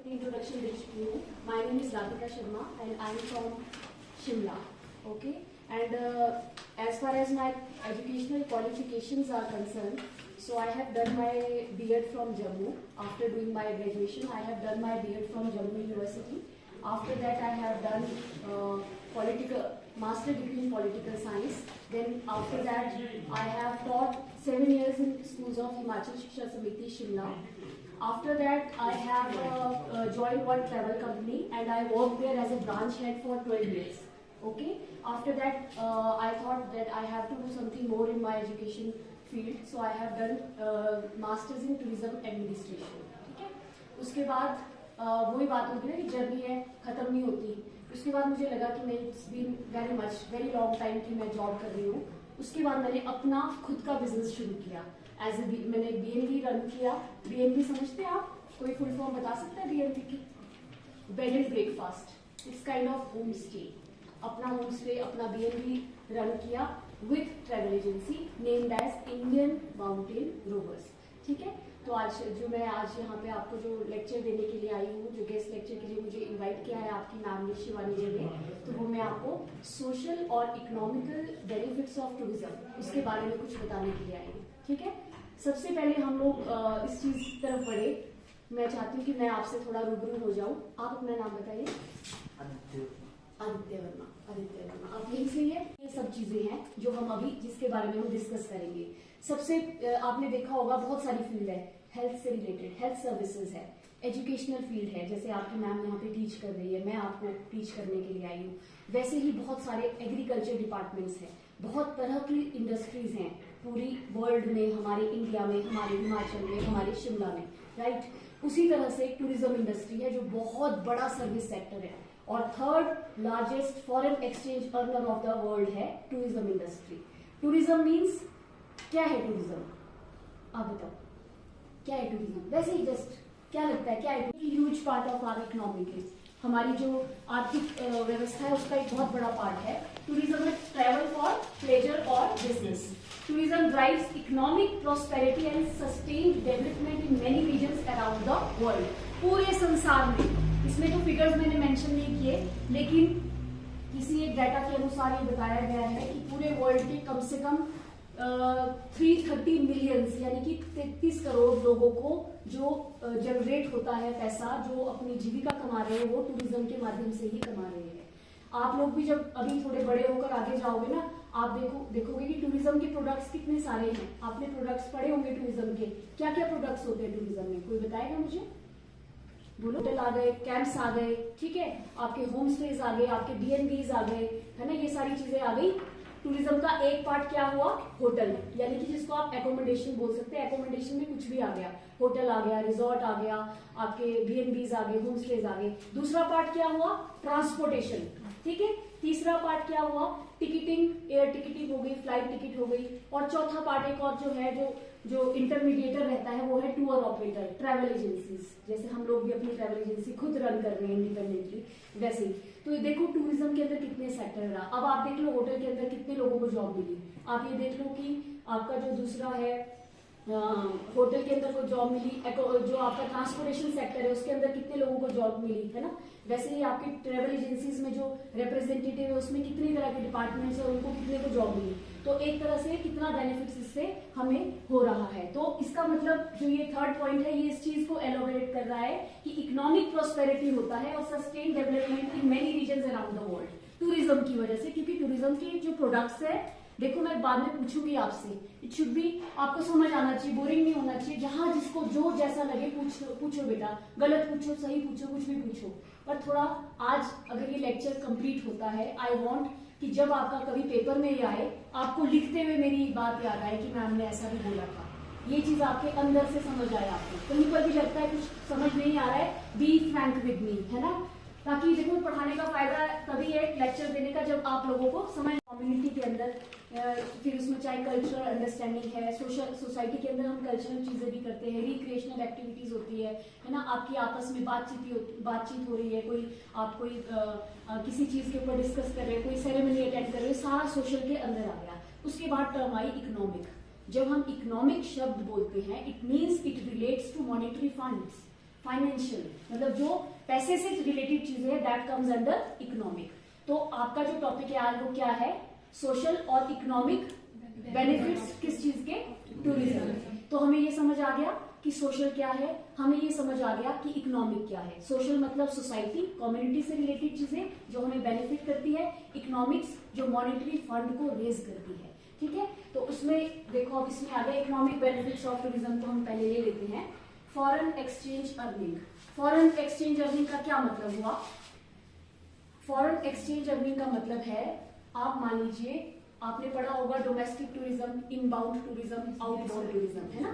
Introduction did you. My name is Radhika Sharma and I am from Shimla. Okay, and as far as my educational qualifications are concerned, so I have done my B.Ed from Jammu. After doing my graduation, I have done my B.Ed from Jammu University. After that, I have done master degree in political science. Then after that, I have taught 7 years in schools of Himachal Shiksha Samiti, Shimla. After that, I have joined one travel company and I worked there as a branch head for 12 years. Okay. After that, I thought that I have to do something more in my education field, so I have done masters in tourism administration. ठीक है. उसके बाद वही बात होती है कि journey है खत्म नहीं होती. उसके बाद मुझे लगा कि नहीं, it's been very long time कि मैं जॉब कर रही हूँ. उसके बाद मैंने अपना खुद का बिजनेस शुरू किया. मैंने BNB रन किया. BNB समझते हैं आप? कोई फुल फॉर्म बता सकता है BNB की? Bed and breakfast. It's kind of home stay. अपना होम स्टे, अपना BNB रन किया with travel agency named as Indian Mountain Rovers. ठीक है. तो आज यहाँ पे आपको जो लेक्चर देने के लिए आई हूँ, जो गेस्ट लेक्चर के लिए मुझे इनवाइट किया है आपकी मैम ने, शिवानी जी ने, तो वो मैं आपको सोशल और इकोनॉमिकल बेनिफिट्स ऑफ टूरिज्म उसके बारे में कुछ बताने के लिए आई हूँ. ठीक है. सबसे पहले हम लोग इस चीज की तरफ बढ़े. मैं चाहती हूँ कि मैं आपसे थोड़ा रूबरू हो जाऊँ. आप अपना नाम बताइए. आदित्य वर्मा. आप यहीं से है. ये सब चीजें हैं जो हम अभी जिसके बारे में हम डिस्कस करेंगे. सबसे आपने देखा होगा बहुत सारी फील्ड है. हेल्थ से रिलेटेड हेल्थ सर्विसेज है, एजुकेशनल फील्ड है, जैसे आपकी मैम यहाँ पे टीच कर रही है, मैं आपको टीच करने के लिए आई हूँ. वैसे ही बहुत सारे एग्रीकल्चर डिपार्टमेंट्स हैं, बहुत तरह की इंडस्ट्रीज हैं पूरी वर्ल्ड में, हमारे इंडिया में, हमारे हिमाचल में, हमारे शिमला में. राइट. उसी तरह से टूरिज्म इंडस्ट्री है जो बहुत बड़ा सर्विस सेक्टर है और third largest foreign exchange earner of the world है टूरिज्म इंडस्ट्री. टूरिज्म मीन्स क्या है? टूरिज्म आप बताओ क्या है टूरिज्म? वैसे ही जस्ट क्या लगता है क्या है? Huge part of our economic है. हमारी जो आर्थिक व्यवस्था है उसका एक बहुत बड़ा पार्ट है. टूरिज्म में ट्रैवल फॉर प्लेजर और business. Tourism drives economic prosperity and sustained development in many regions around the world. पूरे संसार में. इसमें जो फिगर्स मैंने मेंशन नहीं किए, लेकिन किसी एक डाटा के अनुसार ये बताया गया है कि पूरे वर्ल्ड के कम से कम 330 मिलियन यानी कि 33 करोड़ लोगों को जो जनरेट होता है पैसा, जो अपनी जीविका कमा रहे हैं, वो टूरिज्म के माध्यम से ही कमा रहे हैं. आप लोग भी जब अभी थोड़े बड़े होकर आगे जाओगे ना, आप देखोगे कि टूरिज्म के प्रोडक्ट्स कितने सारे हैं. आपने प्रोडक्ट्स पढ़े होंगे टूरिज्म के. क्या क्या प्रोडक्ट्स होते हैं टूरिज्म में? कोई बताएगा मुझे? बोलो. होटल आ गए, कैंप्स आ गए, ठीक है, आपके होम स्टेज आ गए, आपके BNBs आ गए, है ना, ये सारी चीजें आ गई. टूरिज्म का एक पार्ट क्या हुआ? होटल, यानी कि जिसको आप एकोमोडेशन बोल सकते हैं. एकोमोडेशन में कुछ भी आ गया, होटल आ गया, रिजॉर्ट आ गया, आपके BNBs आ गए, होम स्टेज आ गए. दूसरा पार्ट क्या हुआ? ट्रांसपोर्टेशन. ठीक है. तीसरा पार्ट क्या हुआ? टिकटिंग, एयर टिकटिंग हो गई, फ्लाइट टिकट हो गई. और चौथा पार्ट एक और जो है, जो इंटरमीडिएटर रहता है, वो है टूर ऑपरेटर, ट्रैवल एजेंसीज. जैसे हम लोग भी अपनी ट्रैवल एजेंसी खुद रन कर रहे हैं इंडिपेंडेंटली, वैसे ही. तो ये देखो टूरिज्म के अंदर कितने सेक्टर रहा. अब आप देख लो होटल के अंदर कितने लोगों को जॉब मिली. आप ये देख लो कि आपका जो दूसरा है होटल के अंदर को जॉब मिली. जो आपका ट्रांसपोर्टेशन सेक्टर है उसके अंदर कितने लोगों को जॉब मिली, है ना. वैसे ही आपके ट्रेवल एजेंसीज में जो रिप्रेजेंटेटिव है उसमें कितनी तरह के डिपार्टमेंट्स है, उनको कितने को जॉब मिली. तो एक तरह से कितना बेनिफिट्स इससे हमें हो रहा है. तो इसका मतलब जो ये थर्ड पॉइंट है, ये इस चीज को एलोबरेट कर रहा है कि इकोनॉमिक प्रॉस्पेरिटी होता है और sustain development in many regions around the world tourism की वजह से. क्योंकि टूरिज्म के जो प्रोडक्ट्स है, देखो मैं बाद में पूछूंगी आपसे, इट शुड बी, आपको समझ आना चाहिए, बोरिंग नहीं होना चाहिए. जहां जिसको जो जैसा लगे पूछो बेटा, गलत पूछो, सही पूछो, कुछ भी पूछो. पर थोड़ा आज अगर ये लेक्चर कंप्लीट होता है, आई वांट कि जब आपका कभी पेपर में ये आए, आपको लिखते हुए मेरी बात याद आए कि मैम ने ऐसा भी बोला था. ये चीज आपके अंदर से समझ आए. आपको कहीं पर भी लगता है कुछ समझ नहीं आ रहा है, बी फ्रैंक विद मी, है ना. ताकि देखो पढ़ाने का फायदा तभी है लेक्चर देने का जब आप लोगों को समझ. कम्युनिटी के अंदर फिर उसमें चाहे कल्चरल अंडरस्टैंडिंग है, सोसाइटी के अंदर हम कल्चरल चीजें भी करते हैं, रिक्रिएशनल एक्टिविटीज होती है ना. आपकी आपस में बातचीत हो रही है, आप कोई किसी चीज के ऊपर डिस्कस कर रहे हैं, कोई सेरेमनी अटेंड कर रहे हैं, सारा सोशल के अंदर आ गया. उसके बाद टर्म आई इकोनॉमिक. जब हम इकोनॉमिक शब्द बोलते हैं, it means it relates to monetary funds. Financial, मतलब जो पैसे से रिलेटेड चीजें है, दैट कम्स अंडर इकोनॉमिक। तो आपका जो टॉपिक है आज वो क्या है, सोशल और इकोनॉमिक बेनिफिट्स किस चीज के, टूरिज्म। तो हमें ये समझ आ गया कि सोशल क्या है, हमें ये समझ आ गया कि इकोनॉमिक क्या है। सोशल मतलब सोसाइटी, कम्युनिटी से रिलेटेड चीजें जो हमें बेनिफिट करती है, इकोनॉमिक्स जो मॉनेटरी फंड को रेज करती है, ठीक है। तो उसमें देखो अब इसमें आ गया इकोनॉमिक बेनिफिट्स ऑफ टूरिज्म, तो हम पहले ले लेते हैं foreign exchange earning. Foreign exchange earning का क्या मतलब हुआ, फॉरेन एक्सचेंज अर्निंग का मतलब है, आप मान लीजिए आपने पढ़ा होगा domestic tourism, inbound tourism, outbound tourism, है ना।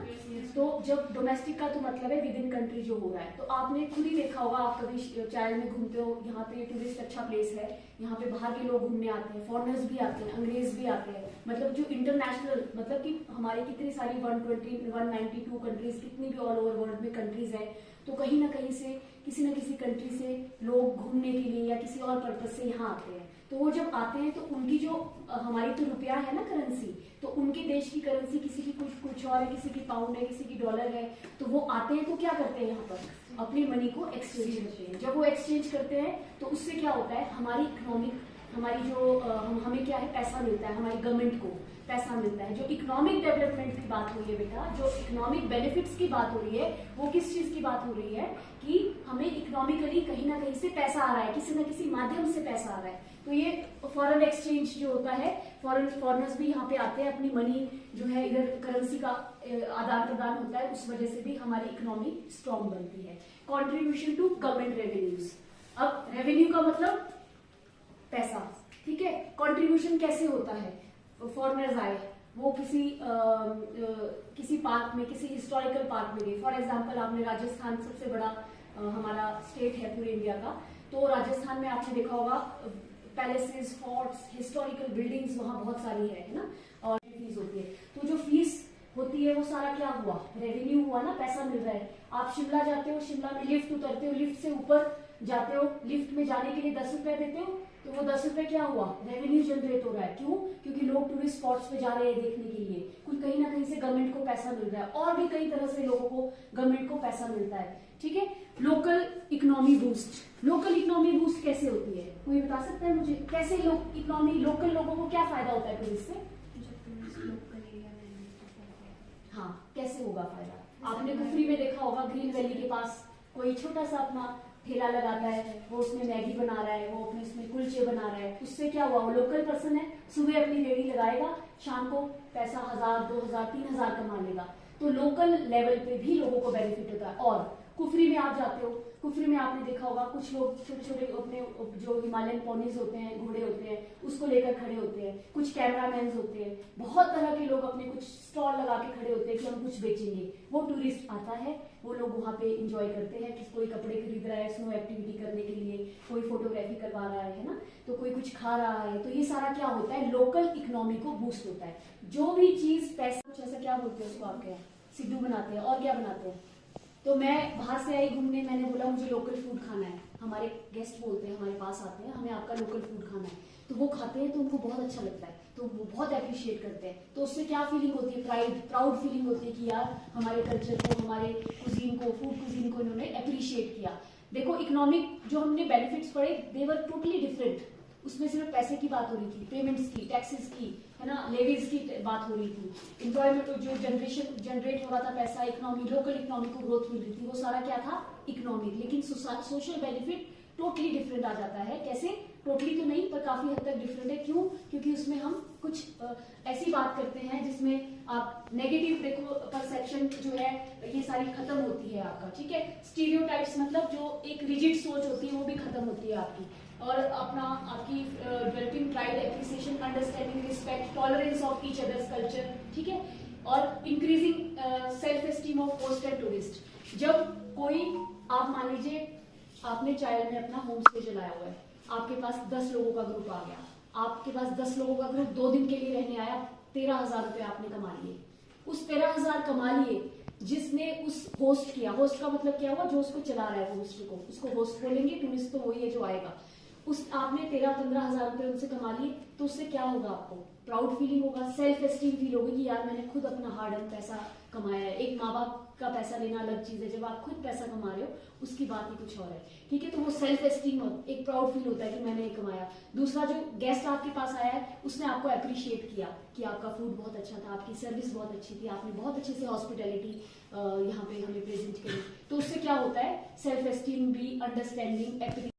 तो जब डोमेस्टिक का तो मतलब है विद इन कंट्री जो हो रहा है, तो आपने खुद ही देखा होगा, आप कभी चाइल्ड में घूमते हो, यहाँ पे टूरिस्ट अच्छा प्लेस है, यहाँ पे बाहर के लोग घूमने आते हैं, फॉरेनर्स भी आते हैं, अंग्रेज भी आते हैं, मतलब जो इंटरनेशनल, मतलब कि हमारी कितनी सारी 192 कंट्रीज, कितनी भी ऑल ओवर वर्ल्ड में कंट्रीज है, तो कहीं ना कहीं से किसी न किसी कंट्री से लोग घूमने के लिए या किसी और पर्पज से यहाँ आते हैं। तो वो जब आते हैं तो उनकी जो हमारी तो रुपया है ना करेंसी, तो उनके देश की करेंसी, किसी की कुछ और है, किसी की पाउंड है, किसी की डॉलर है, तो वो आते हैं तो क्या करते हैं, यहाँ पर अपनी मनी को एक्सचेंज करते हैं। जब वो एक्सचेंज करते हैं तो उससे क्या होता है, हमारी इकोनॉमिक, हमारी जो हमें क्या है, पैसा मिलता है, हमारी गवर्नमेंट को पैसा मिलता है। जो इकोनॉमिक डेवलपमेंट की बात हो रही है बेटा, जो इकोनॉमिक बेनिफिट्स की बात हो रही है, वो किस चीज की बात हो रही है कि हमें इकोनॉमिकली कहीं ना कहीं से पैसा आ रहा है, किसी न किसी माध्यम से पैसा आ रहा है। तो ये फॉरेन एक्सचेंज जो होता है, फॉरेनर्स भी यहाँ पे आते हैं, अपनी मनी जो है इधर करेंसी का आदान प्रदान होता है, उस वजह से भी हमारी इकोनॉमी स्ट्रॉन्ग बनती है। कॉन्ट्रीब्यूशन टू गवर्नमेंट रेवेन्यूज, अब रेवेन्यू का मतलब पैसा, ठीक है। कॉन्ट्रीब्यूशन कैसे होता है, फॉरेनर्स आए, वो किसी पार्क में, किसी हिस्टोरिकल पार्क में गए, फॉर एग्जांपल आपने राजस्थान, सबसे बड़ा हमारा स्टेट है पूरे इंडिया का, तो राजस्थान में आपने देखा होगा पैलेसेस, फोर्ट्स, हिस्टोरिकल बिल्डिंग्स वहां बहुत सारी है ना, और फीस होती है। तो जो फीस होती है वो सारा क्या हुआ, रेवेन्यू हुआ ना, पैसा मिल रहा है। आप शिमला जाते हो, शिमला में लिफ्ट उतरते हो, लिफ्ट से ऊपर जाते हो, लिफ्ट में जाने के लिए 10 रुपए देते हो, तो वो 10 रुपए क्या हुआ, रेवेन्यू जनरेट हो रहा है। क्यों, क्योंकि लोग टूरिस्ट स्पॉट्स पे जा रहे हैं देखने के लिए, कुछ कहीं ना कहीं से गवर्नमेंट को पैसा मिल रहा है, और भी कई तरह से लोगों को गवर्नमेंट को पैसा मिलता है, ठीक है। Local economy boost, local economy boost कैसे होती है, कोई बता सकता है मुझे, कैसे इकोनॉमी, लोकल लोगों को क्या फायदा होता है टूरिस्ट से, हाँ कैसे होगा फायदा। आपने कुफरी में देखा होगा, ग्रीन वैली के पास कोई छोटा सा अपना ठेला लगाता है, वो उसमें मैगी बना रहा है, वो अपने उसमें कुलचे बना रहा है, उससे क्या हुआ, वो लोकल पर्सन है, सुबह अपनी रेडी लगाएगा, शाम को पैसा 1000, 2000, 3000 कमा लेगा। तो लोकल लेवल पे भी लोगों को बेनिफिट होता है। और कुफरी में आप जाते हो, कुफरी में आपने देखा होगा कुछ लोग छोटे छोटे अपने जो हिमालयन पोनीज होते हैं, घोड़े होते हैं, उसको लेकर खड़े होते हैं, कुछ कैमरामैन होते हैं, बहुत तरह के लोग अपने कुछ स्टॉल लगा के खड़े होते हैं कि हम कुछ बेचेंगे। वो टूरिस्ट आता है, वो लोग वहाँ पे इंजॉय करते हैं कि कोई कपड़े खरीद रहा है स्नो एक्टिविटी करने के लिए, कोई फोटोग्राफी करवा रहा है ना, तो कोई कुछ खा रहा है। तो ये सारा क्या होता है, लोकल इकोनॉमी को बूस्ट होता है। जो भी चीज पैसा, कुछ ऐसा क्या बोलते हैं उसको, आपके यहाँ सिड्डू बनाते हैं, और क्या बनाते हैं। तो मैं बाहर से आई घूमने, मैंने बोला मुझे लोकल फूड खाना है, हमारे गेस्ट बोलते हैं, हमारे पास आते हैं, हमें आपका लोकल फूड खाना है, तो वो खाते हैं तो उनको बहुत अच्छा लगता है, तो वो बहुत अप्रिशिएट करते हैं। तो उससे क्या फीलिंग होती है, प्राउड फीलिंग होती है कि यार हमारे कल्चर को, हमारे कुजीन को, फूड कुजीन को इन्होंने अप्रिशिएट किया। देखो इकोनॉमिक जो हमने बेनिफिट्स पढ़े, दे वर टोटली डिफरेंट। उसमें सिर्फ पैसे की बात हो रही थी, पेमेंट्स की, टैक्सेस की, है ना, लेवीज की बात हो रही थी, एम्प्लॉयमेंट जो जनरेट हो रहा था पैसा, इकोनॉमी, लोकल इकोनॉमी को ग्रोथ मिल रही थी, वो सारा क्या था, इकोनॉमिक। लेकिन सोशल बेनिफिट टोटली डिफरेंट आ जाता है। कैसे, टोटली तो नहीं पर काफी हद तक डिफरेंट है। क्यों, क्योंकि उसमें हम कुछ ऐसी बात करते हैं जिसमें आप नेगेटिव देखो, परसेप्शन जो है ये सारी खत्म होती है आपका, ठीक है। स्टीरियोटाइप्स मतलब जो एक रिजिड सोच होती है वो भी खत्म होती है आपकी, और अपना आपकी developing pride, appreciation, understanding, respect, tolerance of each others culture, ठीक है, और increasing self esteem of host and tourist. जब कोई, आप मान लीजिए आपने चाइल्ड में अपना होम स्टे चलाया हुआ है, आपके पास 10 लोगों का ग्रुप आ गया, आपके पास 10 लोगों का ग्रुप 2 दिन के लिए रहने आया, 13,000 रुपए आपने कमा लिए। उस 13,000 कमा लिए जिसने उस होस्ट किया, होस्ट का मतलब क्या हुआ, जो उसको चला रहा है, होस्ट को, उसको होस्ट बोलेंगे, टूरिस्ट तो वही है जो आएगा। उस आपने 13-15,000 रुपए उनसे कमा लिए, तो उससे क्या होगा, आपको प्राउड फीलिंग होगा, सेल्फ एस्टीम फील होगी कि यार मैंने खुद अपना हार्ड अर्न पैसा कमाया है। एक माँ बाप का पैसा लेना अलग चीज है, जब आप खुद पैसा कमा रहे हो उसकी बात ही कुछ और है। ठीक है, तो वो सेल्फ एस्टीम, एक प्राउड फील होता है कि मैंने ये कमाया। दूसरा, जो गेस्ट आपके पास आया है उसने आपको अप्रिशिएट किया कि आपका फूड बहुत अच्छा था, आपकी सर्विस बहुत अच्छी थी, आपने बहुत अच्छे से हॉस्पिटैलिटी यहाँ पे हमें प्रेजेंट करी। तो उससे क्या होता है, सेल्फ एस्टीम भी, अंडरस्टैंडिंग,